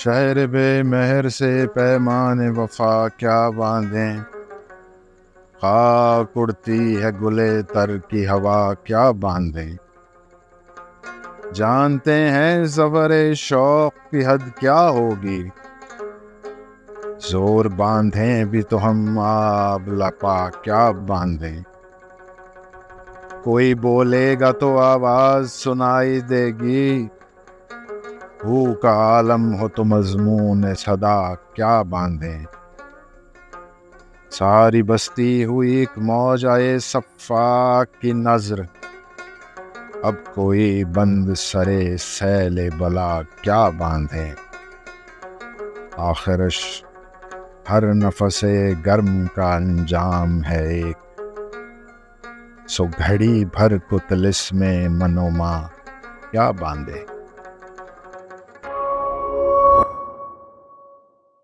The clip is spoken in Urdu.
شہر بے مہر سے پیمان وفا کیا باندھیں، خاک اڑتی ہے گلے تر کی ہوا کیا باندھیں، جانتے ہیں سفر شوق کی حد کیا ہوگی، زور باندھیں بھی تو ہم آب لپا کیا باندھیں، کوئی بولے گا تو آواز سنائی دے گی، ہو کا عالم ہو تو مضمون صدا کیا باندھیں، ساری بستی ہوئی ایک موج آئے صفاق کی نظر، اب کوئی بند سرے سیل بلا کیا باندھیں، آخرش ہر نفس گرم کا انجام ہے ایک، سو گھڑی بھر کو طلسم منوما کیا باندھیں۔